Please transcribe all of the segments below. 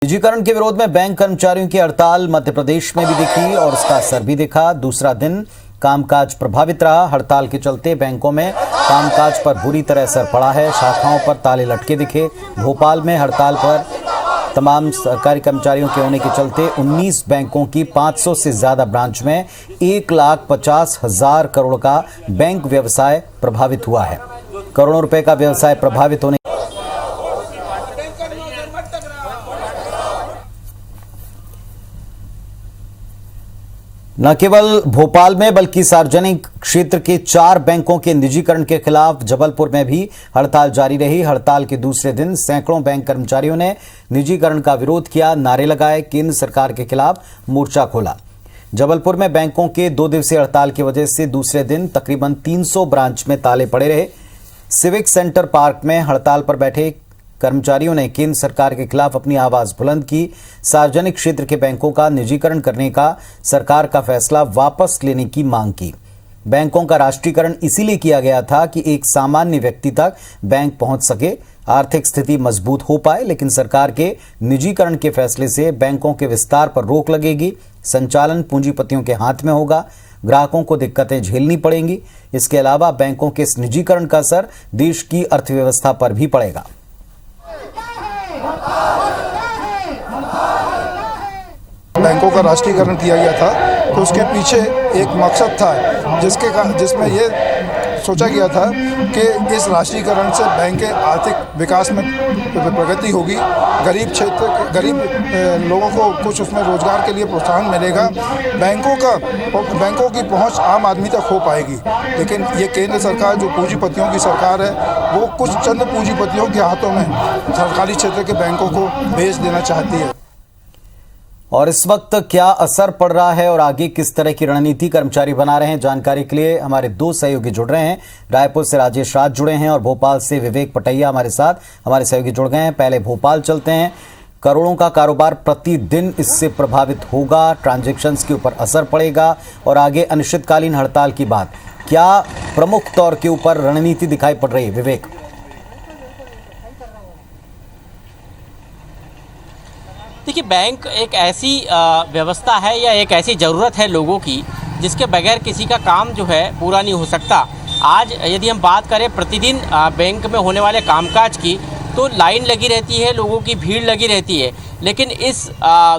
निजीकरण के विरोध में बैंक कर्मचारियों की हड़ताल मध्य प्रदेश में भी दिखी और उसका असर भी दिखा। दूसरा दिन कामकाज प्रभावित रहा। हड़ताल के चलते बैंकों में कामकाज पर बुरी तरह असर पड़ा है। शाखाओं पर ताले लटके दिखे। भोपाल में हड़ताल पर तमाम सरकारी कर्मचारियों के होने के चलते 19 बैंकों की 500 से ज्यादा ब्रांच में 1,50,000 करोड़ का बैंक व्यवसाय प्रभावित हुआ है। करोड़ों रुपए का व्यवसाय प्रभावित होने न केवल भोपाल में बल्कि सार्वजनिक क्षेत्र के 4 बैंकों के निजीकरण के खिलाफ जबलपुर में भी हड़ताल जारी रही। हड़ताल के दूसरे दिन सैकड़ों बैंक कर्मचारियों ने निजीकरण का विरोध किया, नारे लगाए, केंद्र सरकार के खिलाफ मोर्चा खोला। जबलपुर में बैंकों के 2 दिवसीय हड़ताल की वजह से दूसरे दिन तकरीबन 300 ब्रांच में ताले पड़े रहे। सिविक सेंटर पार्क में हड़ताल पर बैठे कर्मचारियों ने केंद्र सरकार के खिलाफ अपनी आवाज बुलंद की। सार्वजनिक क्षेत्र के बैंकों का निजीकरण करने का सरकार का फैसला वापस लेने की मांग की। बैंकों का राष्ट्रीयकरण इसीलिए किया गया था कि एक सामान्य व्यक्ति तक बैंक पहुंच सके, आर्थिक स्थिति मजबूत हो पाए। लेकिन सरकार के निजीकरण के फैसले से बैंकों के विस्तार पर रोक लगेगी। संचालन पूंजीपतियों के हाथ में होगा। ग्राहकों को दिक्कतें झेलनी पड़ेंगी। इसके अलावा बैंकों के इस निजीकरण का असर देश की अर्थव्यवस्था पर भी पड़ेगा। बैंकों का राष्ट्रीयकरण किया गया था तो उसके पीछे एक मकसद था जिसमें ये सोचा गया था कि इस राष्ट्रीयकरण से बैंक के आर्थिक विकास में प्रगति होगी, गरीब लोगों को कुछ उसमें रोजगार के लिए प्रोत्साहन मिलेगा, बैंकों की पहुंच आम आदमी तक हो पाएगी। लेकिन ये केंद्र सरकार जो पूंजीपतियों की सरकार है वो कुछ चंद पूंजीपतियों के हाथों में सरकारी क्षेत्र के बैंकों को बेच देना चाहती है। और इस वक्त क्या असर पड़ रहा है और आगे किस तरह की रणनीति कर्मचारी बना रहे हैं, जानकारी के लिए हमारे 2 सहयोगी जुड़ रहे हैं। रायपुर से राजेश राज जुड़े हैं और भोपाल से विवेक पटैया हमारे साथ हमारे सहयोगी जुड़ गए हैं। पहले भोपाल चलते हैं। करोड़ों का कारोबार प्रतिदिन इससे प्रभावित होगा, ट्रांजैक्शंस के ऊपर असर पड़ेगा और आगे अनिश्चितकालीन हड़ताल की बात, क्या प्रमुख तौर के ऊपर रणनीति दिखाई पड़ रही है विवेक? देखिए, बैंक एक ऐसी व्यवस्था है या एक ऐसी ज़रूरत है लोगों की जिसके बगैर किसी का काम जो है पूरा नहीं हो सकता। आज यदि हम बात करें प्रतिदिन बैंक में होने वाले कामकाज की, तो लाइन लगी रहती है, लोगों की भीड़ लगी रहती है। लेकिन इस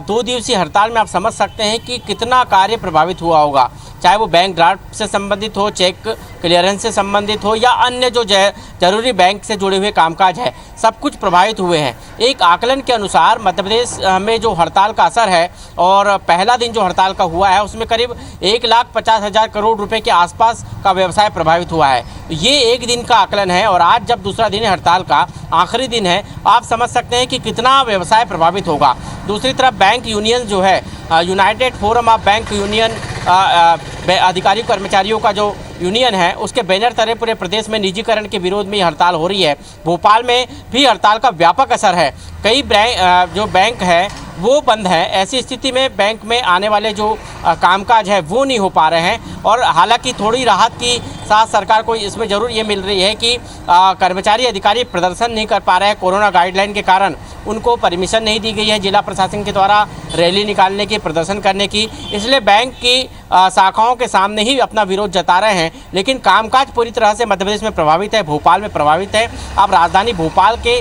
2 दिवसीय हड़ताल में आप समझ सकते हैं कि कितना कार्य प्रभावित हुआ होगा, चाहे वो बैंक ड्राफ्ट से संबंधित हो, चेक क्लियरेंस से संबंधित हो या अन्य जो जरूरी बैंक से जुड़े हुए कामकाज है, सब कुछ प्रभावित हुए हैं। एक आकलन के अनुसार मध्य प्रदेश में जो हड़ताल का असर है और पहला दिन जो हड़ताल का हुआ है उसमें करीब 1,50,000 करोड़ रुपए के आसपास का व्यवसाय प्रभावित हुआ है। ये एक दिन का आकलन है और आज जब दूसरा दिन है हड़ताल का, आखिरी दिन है, आप समझ सकते हैं कि कितना व्यवसाय प्रभावित होगा। दूसरी तरफ बैंक यूनियन जो है, United forum of bank union अधिकारियों कर्मचारियों का जो यूनियन है, उसके बैनर तले पूरे प्रदेश में निजीकरण के विरोध में हड़ताल हो रही है। भोपाल में भी हड़ताल का व्यापक असर है। कई जो बैंक है वो बंद है। ऐसी स्थिति में बैंक में आने वाले जो कामकाज है वो नहीं हो पा रहे हैं। और हालांकि थोड़ी राहत की साथ सरकार को इसमें ज़रूर ये मिल रही है कि कर्मचारी अधिकारी प्रदर्शन नहीं कर पा रहे हैं कोरोना गाइडलाइन के कारण। उनको परमिशन नहीं दी गई है जिला प्रशासन के द्वारा रैली निकालने की, प्रदर्शन करने की, इसलिए बैंक की शाखाओं के सामने ही अपना विरोध जता रहे हैं। लेकिन कामकाज पूरी तरह से मध्य प्रदेश में प्रभावित है, भोपाल में प्रभावित है। अब राजधानी भोपाल के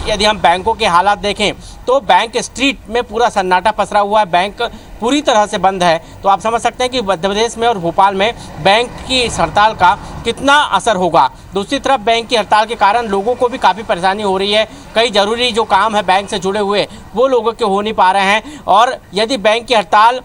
यदि हम बैंकों के हालात देखें तो बैंक स्ट्रीट में पूरा सन्नाटा पसरा हुआ है, बैंक पूरी तरह से बंद है। तो आप समझ सकते हैं कि मध्य प्रदेश में और भोपाल में बैंक की इस हड़ताल का कितना असर होगा। दूसरी तरफ बैंक की हड़ताल के कारण लोगों को भी काफ़ी परेशानी हो रही है। कई ज़रूरी जो काम है बैंक से जुड़े हुए वो लोगों के हो नहीं पा रहे हैं। और यदि बैंक की हड़ताल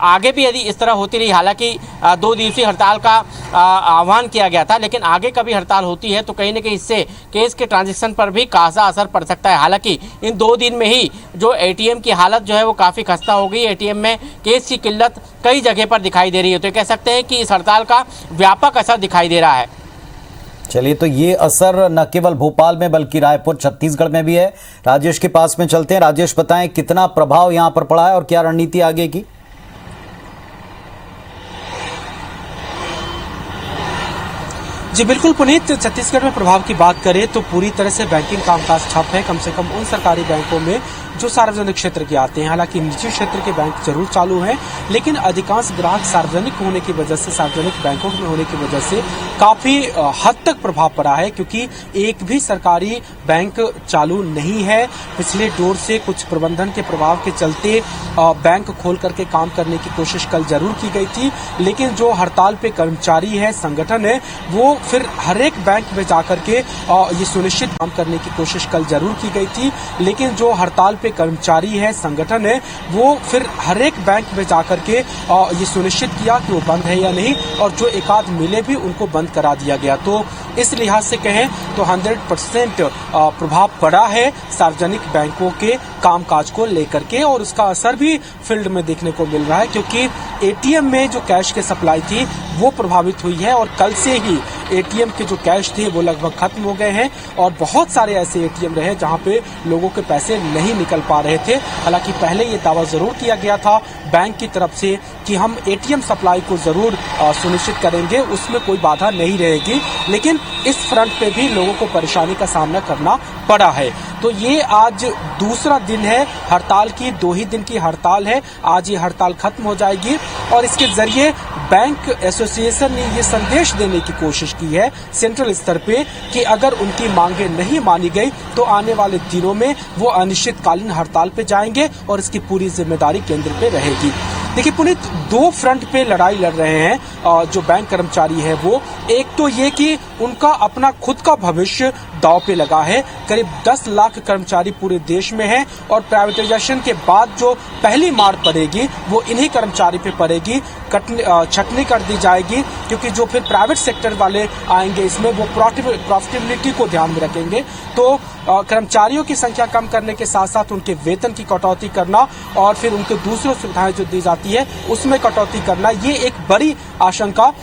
आगे भी यदि इस तरह होती रही, हालांकि 2 दिवसीय हड़ताल का आह्वान किया गया था, लेकिन आगे कभी हड़ताल होती है तो कहीं ना कहीं इससे केस के ट्रांजैक्शन पर भी खासा असर पड़ सकता है। हालांकि इन 2 दिन में ही जो एटीएम की हालत जो है वो काफ़ी खस्ता हो गई। एटीएम में केस की किल्लत कई जगह पर दिखाई दे रही है। तो कह सकते हैं कि इस हड़ताल का व्यापक असर दिखाई दे रहा है। चलिए, तो ये असर न केवल भोपाल में बल्कि रायपुर छत्तीसगढ़ में भी है। राजेश के पास में चलते हैं। राजेश, बताएं कितना प्रभाव यहां पर पड़ा है और क्या रणनीति आगे की? जी बिल्कुल पुनीत, छत्तीसगढ़ में प्रभाव की बात करें तो पूरी तरह से बैंकिंग कामकाज ठप है। कम से कम उन सरकारी बैंकों में जो सार्वजनिक क्षेत्र के आते हैं। हालांकि निजी क्षेत्र के बैंक जरूर चालू हैं, लेकिन अधिकांश ग्राहक सार्वजनिक होने की वजह से, सार्वजनिक बैंकों में होने की वजह से काफी हद तक प्रभाव पड़ा है, क्योंकि एक भी सरकारी बैंक चालू नहीं है। पिछले दौर से कुछ प्रबंधन के प्रभाव के चलते बैंक खोल करके काम करने की कोशिश कल जरूर की गई थी, लेकिन जो हड़ताल पे कर्मचारी है, संगठन है, वो फिर हर एक बैंक में जाकर के ये सुनिश्चित काम करने की कोशिश कल जरूर की गई थी, लेकिन जो हड़ताल पे कर्मचारी है, संगठन है, वो फिर हर एक बैंक में जाकर के ये सुनिश्चित किया कि वो बंद है या नहीं, और जो एक आध मिले भी उनको बंद करा दिया गया। तो इस लिहाज से कहें तो 100% प्रभाव पड़ा है सार्वजनिक बैंकों के कामकाज को लेकर के, और उसका असर भी फील्ड में देखने को मिल रहा है, क्योंकि एटीएम में जो कैश की सप्लाई थी वो प्रभावित हुई है, और कल से ही एटीएम के जो कैश थे वो लगभग खत्म हो गए हैं, और बहुत सारे ऐसे एटीएम रहे जहां पे लोगों के पैसे नहीं निकल पा रहे थे। हालांकि पहले ये दावा जरूर किया गया था बैंक की तरफ से कि हम एटीएम सप्लाई को जरूर सुनिश्चित करेंगे, उसमें कोई बाधा नहीं रहेगी, लेकिन इस फ्रंट पे भी लोगों को परेशानी का सामना करना पड़ा है। तो ये आज दूसरा दिन है हड़ताल की, 2 ही दिन की हड़ताल है। आज ये हड़ताल खत्म हो जाएगी, और इसके जरिए बैंक एसोसिएशन ने ये संदेश देने की कोशिश की है सेंट्रल स्तर पे कि अगर उनकी मांगे नहीं मानी गई तो आने वाले दिनों में वो अनिश्चितकालीन हड़ताल पे जाएंगे, और इसकी पूरी जिम्मेदारी केंद्र पे रहेगी। देखिए पुनीत, 2 फ्रंट पे लड़ाई लड़ रहे हैं जो बैंक कर्मचारी है वो। एक तो ये कि उनका अपना खुद का भविष्य दांव पे लगा है। करीब 10 लाख कर्मचारी पूरे देश में हैं, और प्राइवेटाइजेशन के बाद जो पहली मार पड़ेगी वो इन्हीं कर्मचारी पे पड़ेगी, छटनी कर दी जाएगी, क्योंकि जो फिर प्राइवेट सेक्टर वाले आएंगे इसमें वो प्रॉफिटेबिलिटी को ध्यान में रखेंगे। तो कर्मचारियों की संख्या कम करने के साथ साथ उनके वेतन की कटौती करना, और फिर उनके दूसरी सुविधाएं जो दी जाती है उसमें कटौती करना, ये एक बड़ी आशंका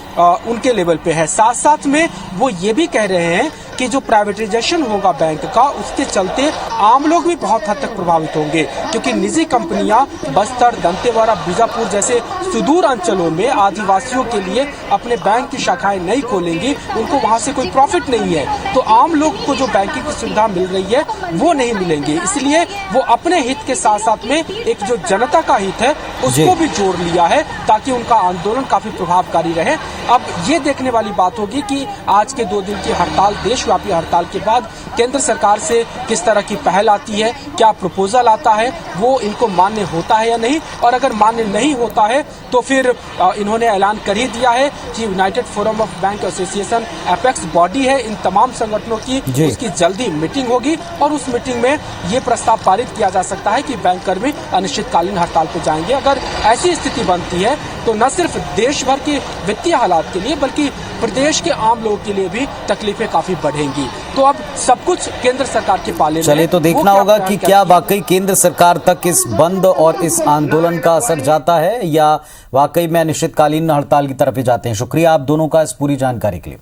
उनके लेवल पे है। साथ साथ में वो ये भी कह रहे हैं कि जो प्राइवेटाइजेशन होगा बैंक का, उसके चलते आम लोग भी बहुत हद तक प्रभावित होंगे, क्योंकि निजी कंपनियां बस्तर, दंतेवाड़ा, बीजापुर जैसे सुदूर अंचलों में आदिवासियों के लिए अपने बैंक की शाखाएं नहीं खोलेंगी, उनको वहां से कोई प्रॉफिट नहीं है, तो आम लोग को जो बैंकिंग की सुविधा मिल रही है वो नहीं मिलेंगी। इसलिए वो अपने हित के साथ साथ में एक जो जनता का हित है उसको भी जोड़ लिया है, ताकि उनका आंदोलन काफी प्रभावकारी रहे। अब ये देखने वाली बात होगी कि आज के 2 दिन की हड़ताल, देशव्यापी हड़ताल के बाद केंद्र सरकार से किस तरह की पहल आती है, क्या प्रपोजल आता है, वो इनको मान्य होता है या नहीं, और अगर मान्य नहीं होता है तो फिर इन्होंने ऐलान कर ही दिया है कि United forum of bank association, apex body है इन तमाम संगठनों की, उसकी जल्दी मीटिंग होगी, और उस मीटिंग में ये प्रस्ताव पारित किया जा सकता है कि बैंक कर्मी अनिश्चितकालीन हड़ताल पर जाएंगे। अगर ऐसी स्थिति बनती है तो न सिर्फ देश भर के वित्तीय हालात के लिए बल्कि प्रदेश के आम लोगों के लिए भी तकलीफें काफी बढ़ेंगी। तो अब सब कुछ केंद्र सरकार के पाले में। चलिए, तो देखना होगा कि क्या वाकई केंद्र सरकार तक इस बंद और इस आंदोलन का असर जाता है, या वाकई में अनिश्चितकालीन हड़ताल की तरफ ही जाते हैं। शुक्रिया आप दोनों का इस पूरी जानकारी के लिए।